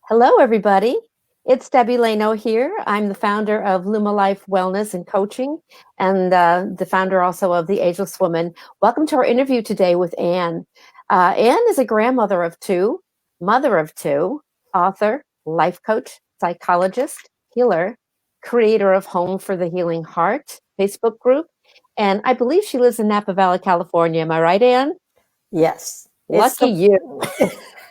Hello, everybody. It's Debbie Leno here. I'm the founder of Luma Life Wellness and Coaching, and the founder also of The Ageless Woman. Welcome to our interview today with Anne. Anne is a grandmother of two, mother of two, author, life coach, psychologist, healer, creator of Home for the Healing Heart Facebook group, and I believe she lives in Napa Valley, California. Am I right, Anne? Yes, Lucky you.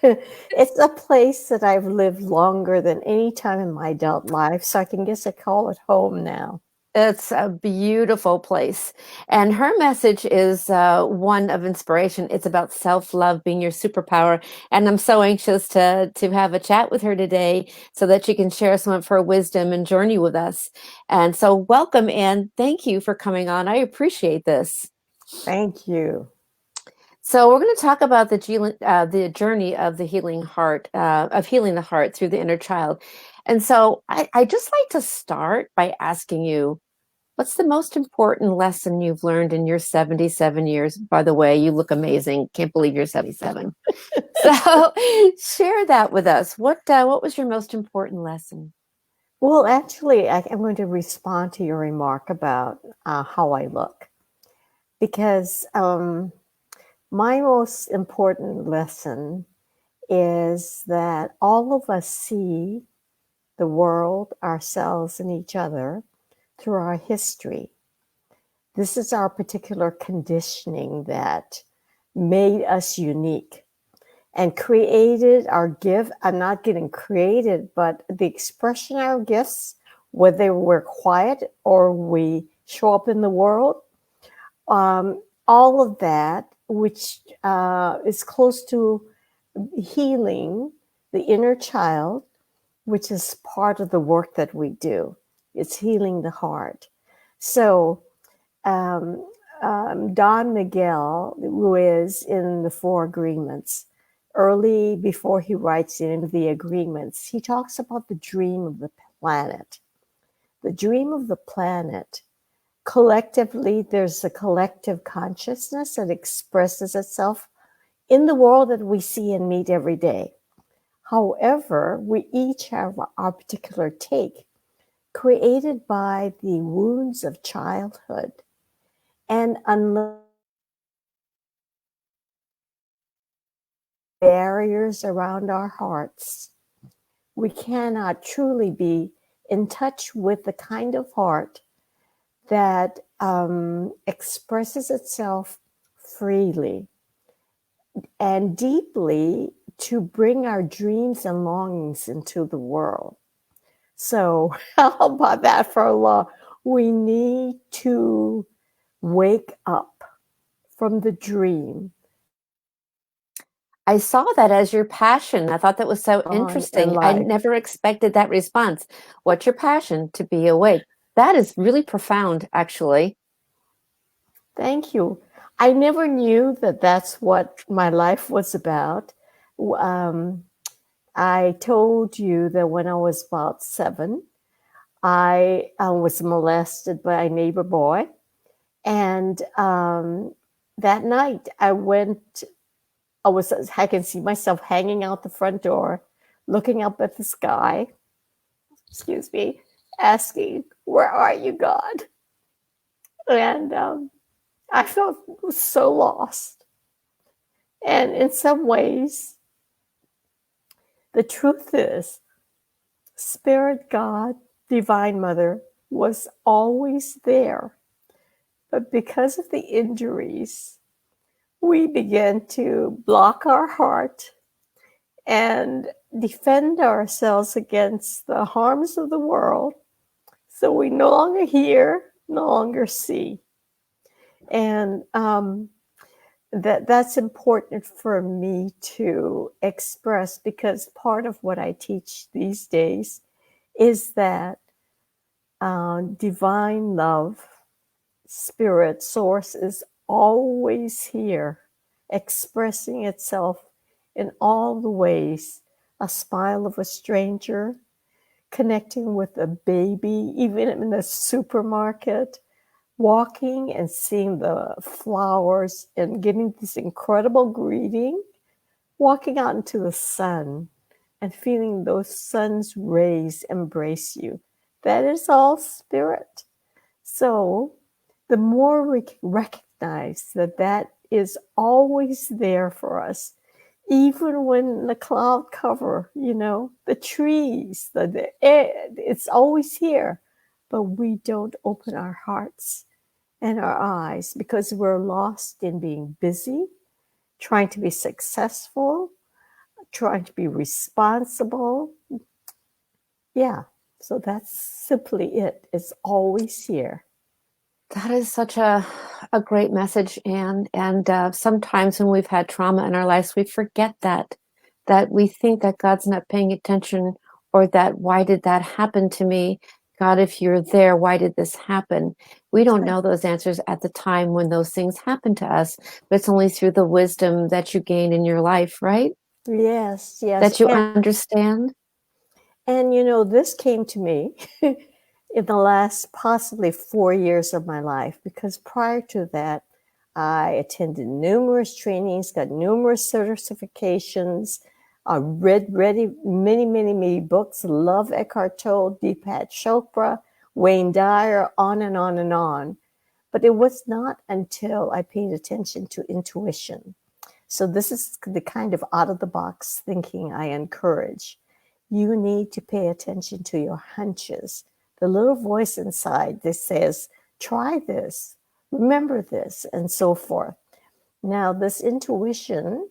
it's a place that I've lived longer than any time in my adult life, so I can guess I call it home now. It's a beautiful place. And her message is one of inspiration. It's about self-love being your superpower. And I'm so anxious to have a chat with her today so that she can share some of her wisdom and journey with us. And so welcome, and thank you for coming on. I appreciate this. Thank you. So we're going to talk about the journey of the healing heart, of healing the heart through the inner child. And so I just like to start by asking you, what's the most important lesson you've learned in your 77 years? By the way, you look amazing. Can't believe you're 77. So share that with us. What was your most important lesson? Well, actually, I'm going to respond to your remark about how I look, because my most important lesson is that all of us see the world, ourselves, and each other through our history. This is our particular conditioning that made us unique and created our gift. I'm not getting created, but the expression of our gifts, whether we're quiet or we show up in the world, all of that, which is close to healing the inner child, which is part of the work that we do. It's healing the heart. So, Don Miguel, who is in the Four Agreements, early before he writes into the agreements, he talks about the dream of the planet. The dream of the planet, collectively, there's a collective consciousness that expresses itself in the world that we see and meet every day. However, we each have our particular take, created by the wounds of childhood. And unless barriers around our hearts, we cannot truly be in touch with the kind of heart that expresses itself freely and deeply to bring our dreams and longings into the world. So, how about that for a law? We need to wake up from the dream I saw that as your passion. I thought that was so on in interesting. I life. never expected that response. What's your passion? To be awake. That is really profound, actually. Thank you. I never knew that that's what my life was about. Um, I told you that when I was about 7, I was molested by a neighbor boy. And that night I can see myself hanging out the front door, looking up at the sky, excuse me, asking, "Where are you, God?" And I felt so lost. And in some ways, the truth is, Spirit God, Divine Mother, was always there. But because of the injuries, we began to block our heart and defend ourselves against the harms of the world. So we no longer hear, no longer see. And that's important for me to express, because part of what I teach these days is that divine love, spirit, source is always here, expressing itself in all the ways. A smile of a stranger, connecting with a baby, even in the supermarket, walking and seeing the flowers and getting this incredible greeting, walking out into the sun and feeling those sun's rays embrace you. That is all spirit. So the more we recognize that that is always there for us, even when the cloud cover, the trees, the air, it's always here, but we don't open our hearts and our eyes because we're lost in being busy, trying to be successful, trying to be responsible. Yeah, so that's simply it. It's always here. That is such a great message, Anne. And sometimes when we've had trauma in our lives, we forget that we think that God's not paying attention, or that why did that happen to me? God, if you're there, why did this happen? We don't know those answers at the time when those things happen to us, but it's only through the wisdom that you gain in your life, right? Yes, yes. That you understand. And this came to me in the last possibly 4 years of my life, because prior to that, I attended numerous trainings, got numerous certifications, read many, many, many books, love Eckhart Tolle, Deepak Chopra, Wayne Dyer, on and on and on. But it was not until I paid attention to intuition. So this is the kind of out-of-the-box thinking I encourage. You need to pay attention to your hunches, the little voice inside that says, try this, remember this, and so forth. Now, this intuition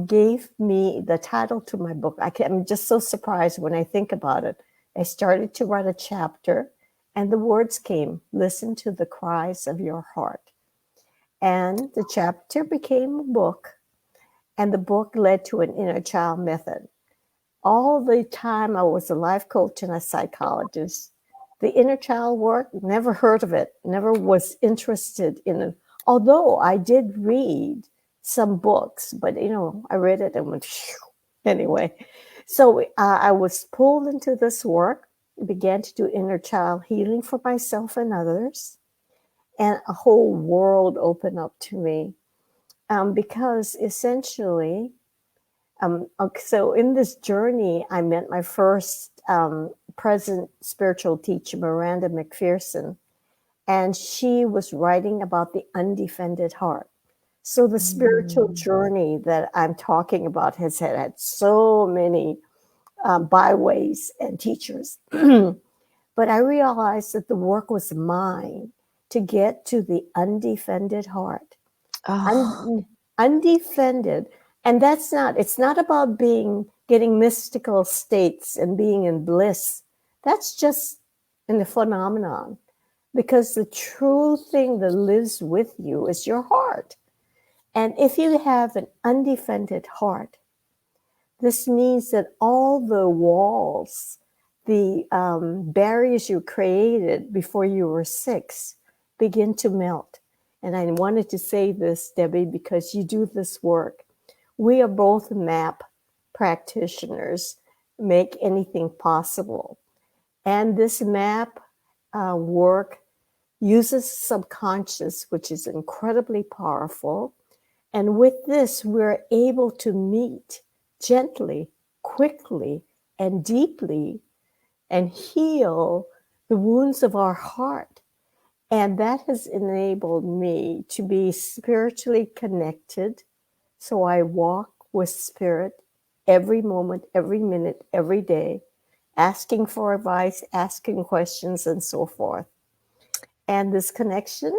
gave me the title to my book. I'm just so surprised when I think about it. I started to write a chapter, and the words came, listen to the cries of your heart. And the chapter became a book, and the book led to an inner child method. All the time I was a life coach and a psychologist, the inner child work, never heard of it, never was interested in it. Although I did read some books, but I read it and went, phew. Anyway. So I was pulled into this work, began to do inner child healing for myself and others, and a whole world opened up to me. Because essentially, so in this journey, I met my first present spiritual teacher, Miranda McPherson, and she was writing about the undefended heart. So the spiritual journey that I'm talking about has had so many byways and teachers. But I realized that the work was mine to get to the undefended heart. Oh, Undefended. And it's not about getting mystical states and being in bliss. That's just in the phenomenon. Because the true thing that lives with you is your heart. And if you have an undefended heart, this means that all the walls, the barriers you created before you were 6 begin to melt. And I wanted to say this, Debbie, because you do this work. We are both MAP practitioners, make anything possible. And this MAP work uses subconscious, which is incredibly powerful. And with this, we're able to meet gently, quickly, and deeply and heal the wounds of our heart. And that has enabled me to be spiritually connected. So I walk with spirit every moment, every minute, every day, asking for advice, asking questions, and so forth. And this connection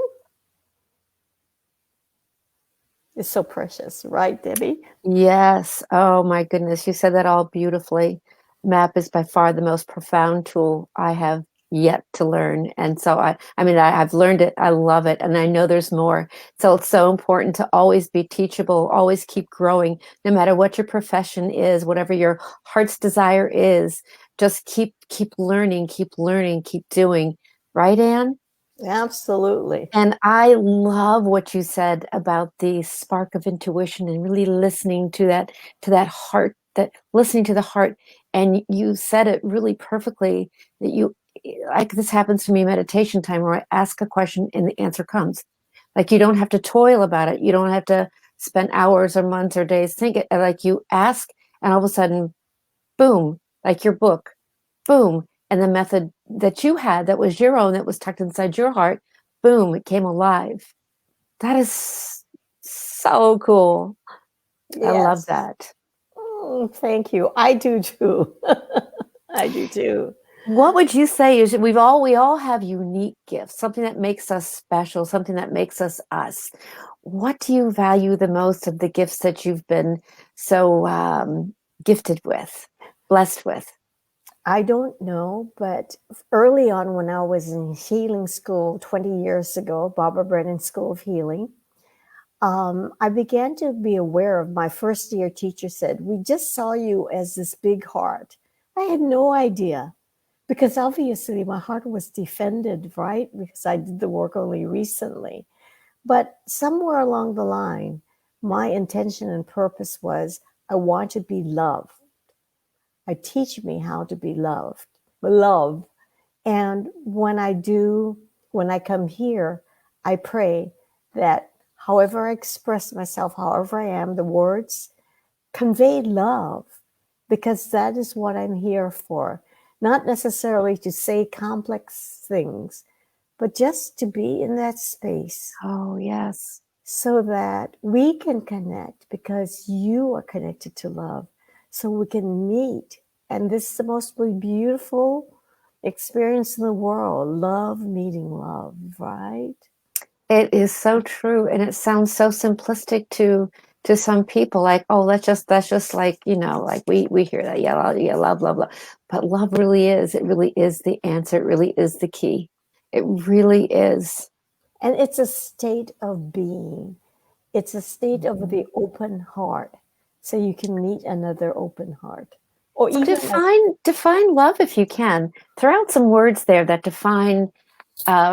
is so precious, right, Debbie? yes. Oh my goodness. You said that all beautifully. MAP is by far the most profound tool I have yet to learn. And so I've learned it. I love it. And I know there's more. So it's so important to always be teachable, always keep growing, no matter what your profession is, whatever your heart's desire is, just keep learning, keep doing. Right, Anne? Absolutely. And I love what you said about the spark of intuition and really listening to that heart, that listening to the heart. And you said it really perfectly that you, like, this happens to me in meditation time where I ask a question and the answer comes. Like, you don't have to toil about it. You don't have to spend hours or months or days thinking. Like, you ask and all of a sudden boom, like your book, boom. And the method that you had that was your own, that was tucked inside your heart, boom, it came alive. That is so cool. I love Yes. that. Thank you. I do too. I do too. What would you say is we all have unique gifts, something that makes us special, something that makes us us. What do you value the most of the gifts that you've been so gifted with, blessed with? I don't know, but early on when I was in healing school 20 years ago, Barbara Brennan School of Healing, I began to be aware of my first year teacher said, "We just saw you as this big heart." I had no idea because obviously my heart was defended, right? Because I did the work only recently. But somewhere along the line, my intention and purpose was I want to be loved. I teach me how to be loved, love. And when I come here, I pray that however I express myself, however I am, the words convey love, because that is what I'm here for. Not necessarily to say complex things, but just to be in that space Oh, yes. so that we can connect because you are connected to love. So we can meet. And this is the most beautiful experience in the world, love meeting love, right? It is so true, and it sounds so simplistic to some people. Like, oh, that's just like like we hear that, yeah, yeah, love, love, love. But love really is. It really is the answer. It really is the key. It really is. And it's a state of being, it's a state of Mhm. the open heart. So you can meet another open heart. Or So even a, define love if you can. Throw out some words there that define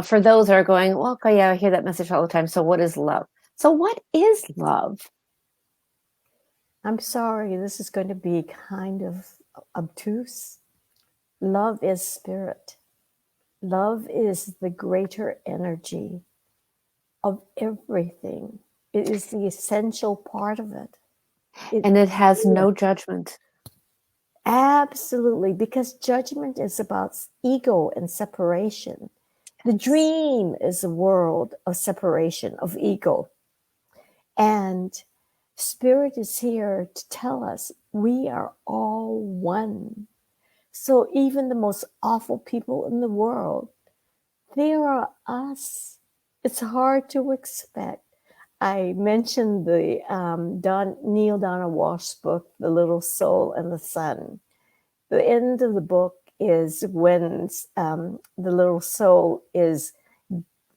for those that are going, well, okay, yeah, I hear that message all the time. So what is love? So what is love? I'm sorry, this is going to be kind of obtuse. Love is spirit. Love is the greater energy of everything. It is the essential part of it. It And it has yeah, no judgment. absolutely, because judgment is about ego and separation. The Yes. dream is a world of separation, of ego. And spirit is here to tell us we are all one. So even the most awful people in the world, they are us. It's hard to expect. I mentioned the Neil Donald Walsh book, The Little Soul and the Sun. The end of the book is when the little soul is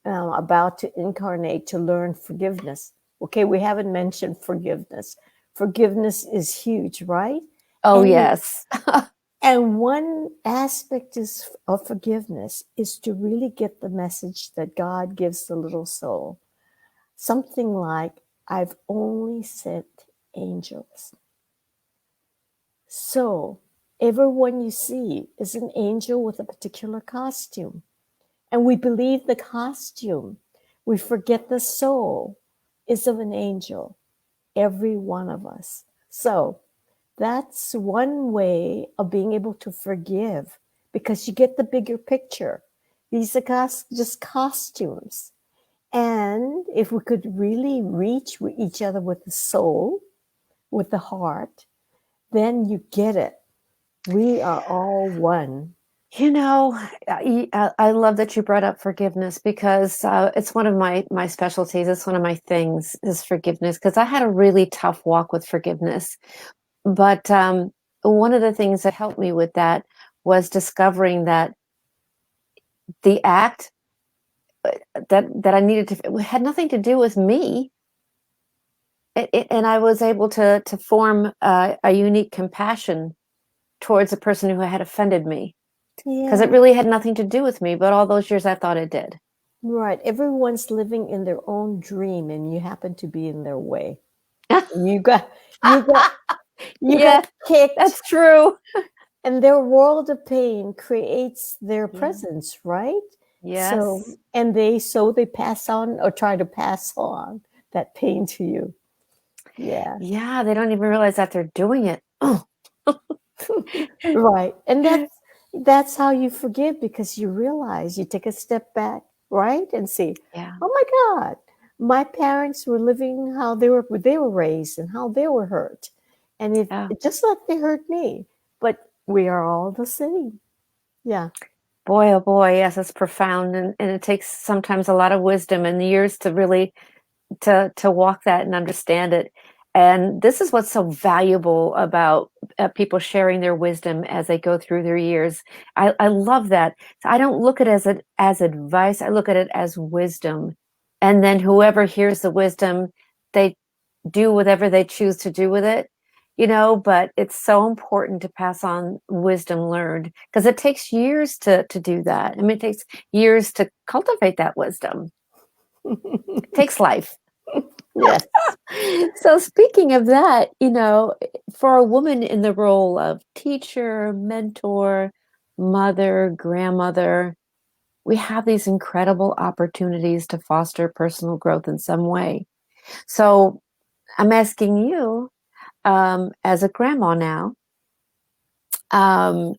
about to incarnate to learn forgiveness. Okay, we haven't mentioned forgiveness. Forgiveness is huge, right? Oh, And yes. and one aspect of forgiveness is to really get the message that God gives the little soul. Something like, I've only sent angels. So everyone you see is an angel with a particular costume. And we believe the costume. We forget the soul is of an angel, every one of us. So that's one way of being able to forgive because you get the bigger picture. These are just costumes. And if we could really reach each other with the soul, with the heart, then you get it. We are all one. You know, I love that you brought up forgiveness because it's one of my specialties. It's one of my things is forgiveness because I had a really tough walk with forgiveness. But one of the things that helped me with that was discovering that the act that I needed to it had nothing to do with me. And I was able to form a unique compassion towards a person who had offended me because it Yeah, really had nothing to do with me, but all those years I thought it did. right. Everyone's living in their own dream and you happen to be in their way. You got you got you got Yeah, kicked that's true. and their world of pain creates their Yeah. presence, right? So Yes. and they pass on or try to pass on that pain to you. Yeah. Yeah, they don't even realize that they're doing it. Oh, Right. And that's how you forgive, because you realize, you take a step back, right? And see, Yeah, oh my God, my parents were living how they were raised and how they were hurt. And if yeah. just like they hurt me, but we are all the same. Yeah. Boy, oh boy, yes, it's profound, and it takes sometimes a lot of wisdom and years to really to walk that and understand it. And this is what's so valuable about people sharing their wisdom as they go through their years. I love that. So I don't look at it as advice. I look at it as wisdom. And then whoever hears the wisdom, they do whatever they choose to do with it, but it's so important to pass on wisdom learned because it takes years to do that. I mean, it takes years to cultivate that wisdom. It takes life. Yes. So speaking of that, for a woman in the role of teacher, mentor, mother, grandmother, we have these incredible opportunities to foster personal growth in some way. So I'm asking you, as a grandma now, um,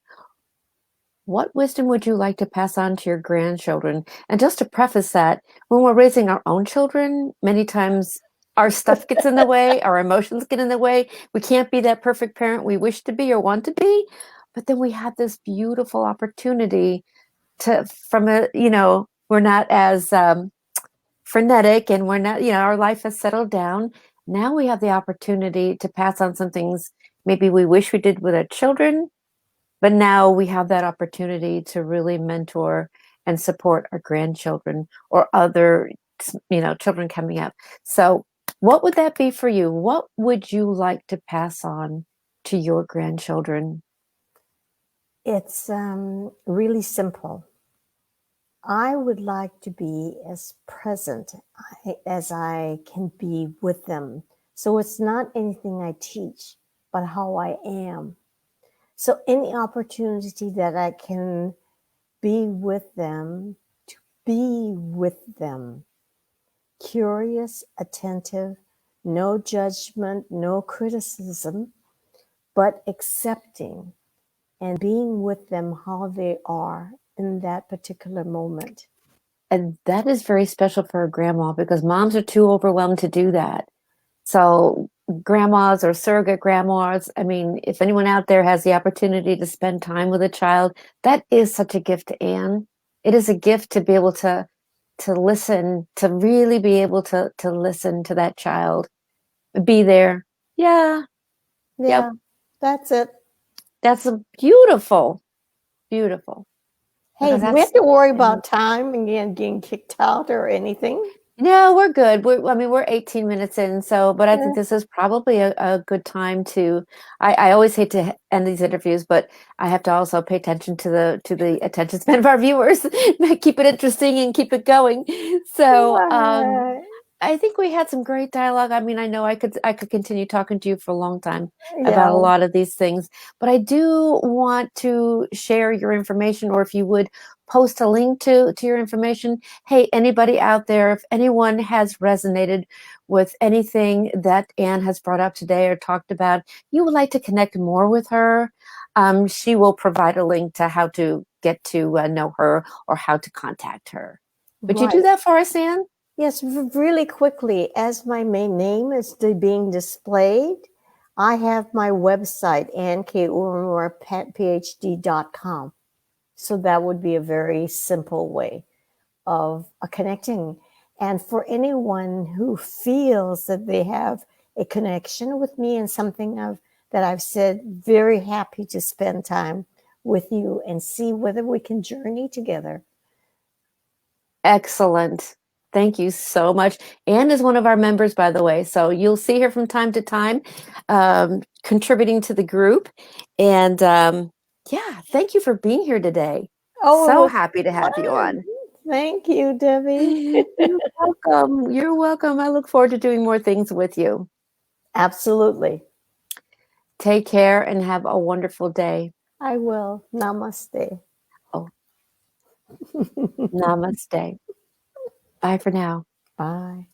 what wisdom would you like to pass on to your grandchildren? And just to preface that, when we're raising our own children, many times our stuff gets in the way, our emotions get in the way. We can't be that perfect parent we wish to be or want to be. But then we have this beautiful opportunity we're not as frenetic and we're not, our life has settled down. Now we have the opportunity to pass on some things maybe we wish we did with our children, but now we have that opportunity to really mentor and support our grandchildren or other, children coming up. So, what would that be for you? What would you like to pass on to your grandchildren? It's really simple. I would like to be as present as I can be with them. So it's not anything I teach, but how I am. So any opportunity that I can be with them, to be with them, curious, attentive, no judgment, no criticism, but accepting and being with them how they are in that particular moment. And that is very special for a grandma because moms are too overwhelmed to do that. So, grandmas or surrogate grandmas, I mean, if anyone out there has the opportunity to spend time with a child, that is such a gift to Anne. It is a gift to be able to listen, to really be able to listen to that child, be there. Yeah, yep. Yeah, that's it. That's a beautiful, beautiful. Hey, Because do we have that's to worry about time and getting kicked out or anything? No, we're good. I mean, we're 18 minutes in, but I think Yeah. this is probably a good time to. I always hate to end these interviews, but I have to also pay attention to the attention span of our viewers, keep it interesting and keep it going. So, Right. I think we had some great dialogue. I mean, I know I could continue talking to you for a long time about a Yeah. lot of these things, but I do want to share your information, or if you would post a link to your information. Hey, anybody out there, if anyone has resonated with anything that Anne has brought up today or talked about, you would like to connect more with her, she will provide a link to how to get to know her or how to contact her. Would you do Right. that for us, Anne? Yes, really quickly, as my main name is being displayed, I have my website, PhD.com. So that would be a very simple way of connecting. And for anyone who feels that they have a connection with me and something that I've said, very happy to spend time with you and see whether we can journey together. Excellent. Thank you so much. Anne is one of our members, by the way. So you'll see her from time to time contributing to the group. And yeah, thank you for being here today. Oh, it So was happy to have you fun. on. Thank you, Debbie. You're welcome. You're welcome. I look forward to doing more things with you. Absolutely. Take care and have a wonderful day. I will. Namaste. Oh, namaste. Bye for now. Bye.